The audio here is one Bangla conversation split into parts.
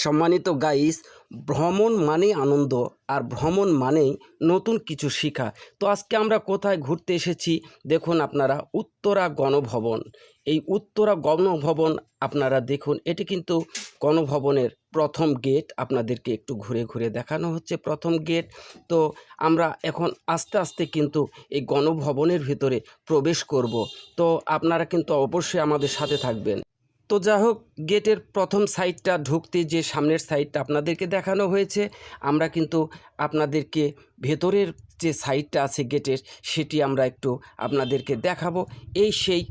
সম্মানিত গাইস, ভ্রমণ মানেই আনন্দ আর ভ্রমণ মানেই নতুন কিছু শেখা। তো আজকে আমরা কোথায় ঘুরতে এসেছি দেখুন আপনারা, উত্তরা গণভবন। এই উত্তরা গণভবন আপনারা দেখুন, এটি কিন্তু গণভবনের প্রথম গেট। আপনাদেরকে একটু ঘুরে ঘুরে দেখানো হচ্ছে প্রথম গেট। তো আমরা এখন আস্তে আস্তে কিন্তু এই গণভবনের ভিতরে প্রবেশ করব। তো আপনারা কিন্তু অবশ্যই আমাদের সাথে থাকবেন। তো যা হোক, গেটের প্রথম সাইডটা ঢুকতে যে সামনের সাইডটা আপনাদেরকে দেখানো হয়েছে, আমরা কিন্তু আপনাদেরকে ভেতরের যে সাইডটা আছে গেটের, সেটি আমরা একটু আপনাদেরকে দেখাবো। এই সেই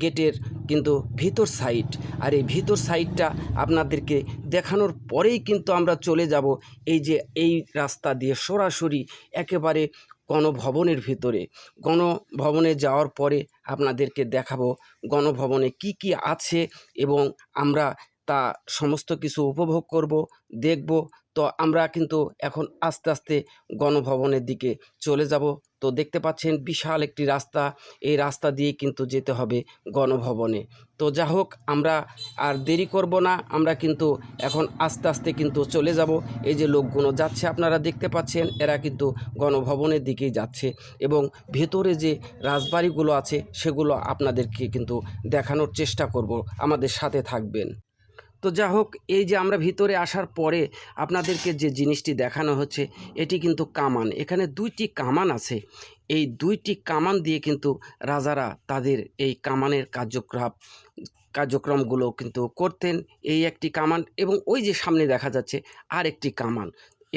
গেটের কিন্তু ভিতর সাইড, আর এই ভিতর সাইডটা আপনাদেরকে দেখানোর পরেই কিন্তু আমরা চলে যাব এই যে এই রাস্তা দিয়ে সরাসরি একেবারে গণভবনের ভিতরে। গণভবনে যাওয়ার পরে আপনাদেরকে দেখাবো গণভবনে কি কি আছে এবং আমরা তা সমস্ত কিছু উপভোগ করব, দেখব। তো আমরা কিন্তু এখন আস্তে আস্তে গণভবনের দিকে চলে যাব। তো দেখতে পাচ্ছেন বিশাল একটি রাস্তা, এই রাস্তা দিয়ে কিন্তু যেতে হবে গণভবনে। তো যা হোক, আমরা আর দেরি করব না, আমরা কিন্তু এখন আস্তে আস্তে কিন্তু চলে যাব। এই যে লোকগুলো যাচ্ছে আপনারা দেখতে পাচ্ছেন, এরা কিন্তু গণভবনের দিকেই যাচ্ছে এবং ভেতরে যে রাজবাড়িগুলো আছে সেগুলো আপনাদেরকে কিন্তু দেখানোর চেষ্টা করব, আমাদের সাথে থাকবেন। তো যা হোক, এই যে আমরা ভিতরে আসার পরে আপনাদেরকে যে জিনিসটি দেখানো হচ্ছে, এটি কিন্তু কামান। এখানে দুইটি কামান আছে। এই দুইটি কামান দিয়ে কিন্তু রাজারা তাদের এই কামানের কার্যক্রমগুলো কিন্তু করতেন। এই একটি কামান এবং ওই যে সামনে দেখা যাচ্ছে আর একটি কামান,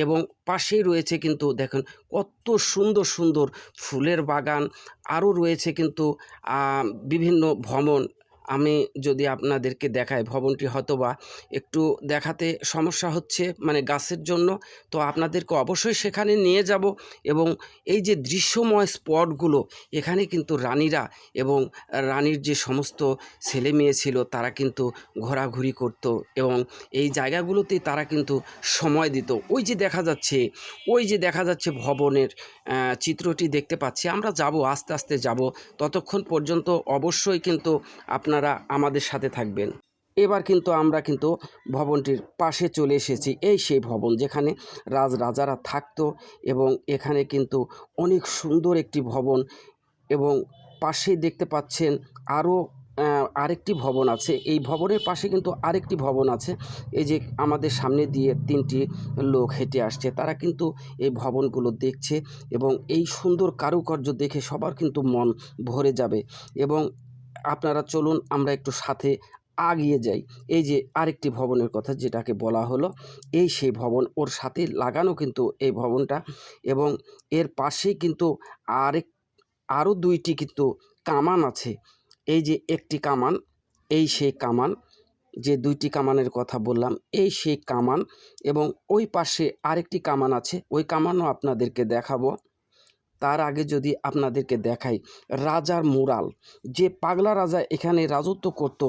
এবং পাশেই রয়েছে কিন্তু দেখেন কত সুন্দর সুন্দর ফুলের বাগান। আরও রয়েছে কিন্তু বিভিন্ন ভবন। আমি যদি আপনাদেরকে দেখাই, ভবনটি হয়তোবা একটু দেখাতে সমস্যা হচ্ছে, মানে গাছের জন্য। তো আপনাদেরকে অবশ্যই সেখানে নিয়ে যাব এবং এই যে দৃশ্যময় স্পটগুলো, এখানে কিন্তু রানীরা এবং রানীর যে সমস্ত ছেলে মেয়ে ছিল তারা কিন্তু ঘোরাঘুরি করত এবং এই জায়গাগুলোতে তারা কিন্তু সময় দিত। ওই যে দেখা যাচ্ছে ভবনের চিত্রটি দেখতে পাচ্ছি। আমরা যাব, আস্তে আস্তে যাব, ততক্ষণ পর্যন্ত অবশ্যই কিন্তু আপনারা আমাদের সাথে থাকবেন। এবার কিন্তু আমরা কিন্তু ভবনটির পাশে চলে এসেছি। এই সেই ভবন যেখানে রাজারা থাকতো এবং এখানে কিন্তু অনেক সুন্দর একটি ভবন, এবং পাশেই দেখতে পাচ্ছেন আরও আরেকটি ভবন আছে। এই ভবনের পাশে কিন্তু আরেকটি ভবন আছে। এই যে আমাদের সামনে দিয়ে তিনটি লোক হেঁটে আসছে, তারা কিন্তু এই ভবনগুলো দেখছে এবং এই সুন্দর কারুকার্য দেখে সবার কিন্তু মন ভরে যাবে। এবং আপনারা চলুন আমরা একটু সাথে আগিয়ে যাই। এই যে আরেকটি ভবনের কথা যেটাকে বলা হলো, এই সেই ভবন, ওর সাথে লাগানো কিন্তু এই ভবনটা, এবং এর পাশেই কিন্তু আরও দুইটি কিন্তু কামান আছে। এই যে একটি কামান, এই সেই কামান, যে দুইটি কামানের কথা বললাম, এই সেই কামান, এবং ওই পাশে আরেকটি কামান আছে, ওই কামানও আপনাদেরকে দেখাবো। তার আগে যদি আপনাদেরকে দেখাই রাজার মুরাল, যে পাগলা রাজা এখানে রাজত্ব করত,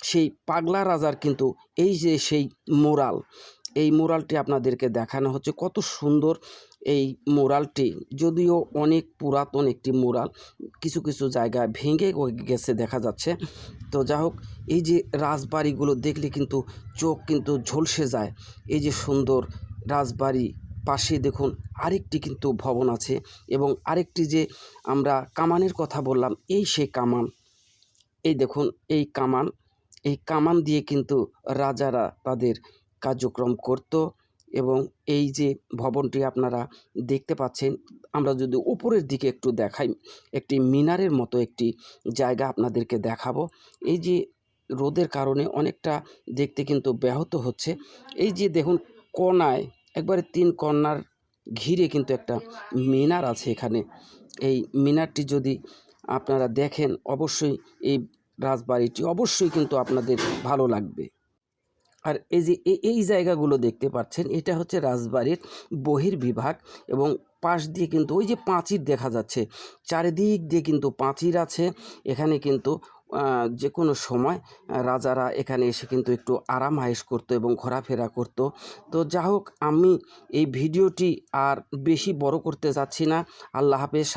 সেই পাগলা রাজার কিন্তু এই যে সেই মুরাল, এই মুরালটি আপনাদেরকে দেখানো হচ্ছে। কত সুন্দর এই মুরালটি, যদিও অনেক পুরাতন একটি মুরাল, কিছু কিছু জায়গায় ভেঙে গেছে দেখা যাচ্ছে। তো যা হোক, এই যে রাজবাড়িগুলো দেখলে কিন্তু চোখ কিন্তু ঝলসে যায়। এই যে সুন্দর রাজবাড়ি, পাশে দেখুন আরেকটি কিন্তু ভবন আছে, এবং আরেকটি যে আমরা কামানের কথা বললাম, এই সেই কামান। এই দেখুন এই কামান, এই কামান দিয়ে কিন্তু রাজারা তাদের কার্যক্রম করত। এবং এই যে ভবনটি আপনারা দেখতে পাচ্ছেন, আমরা যদি উপরের দিকে একটু দেখাই, একটি মিনারের মতো একটি জায়গা আপনাদেরকে দেখাবো। এই যে রোদের কারণে অনেকটা দেখতে কিন্তু ব্যাহত হচ্ছে। এই যে দেখুন কোণায় একবারে 3 কর্নার ঘিরে কিন্তু একটা মিনার আছে এখানে। এই মিনারটি যদি আপনারা দেখেন, অবশ্যই এই রাজবাড়িটি অবশ্যই কিন্তু আপনাদের ভালো লাগবে। আর এই যে এই জায়গাগুলো দেখতে পাচ্ছেন, এটা হচ্ছে রাজবাড়ির বহির্বিভাগ, এবং পাশ দিয়ে কিন্তু ওই যে প্রাচীর দেখা যাচ্ছে, চারিদিক দিয়ে কিন্তু প্রাচীর আছে। এখানে কিন্তু যে কোনো সময় রাজারা এখানে এসে কিন্তু একটু আরাম আয়েশ করতো এবং ঘোরাফেরা করতো। তো যা হোক, আমি এই ভিডিওটি আর বেশি বড় করতে যাচ্ছি না। আল্লাহ হাফেজ।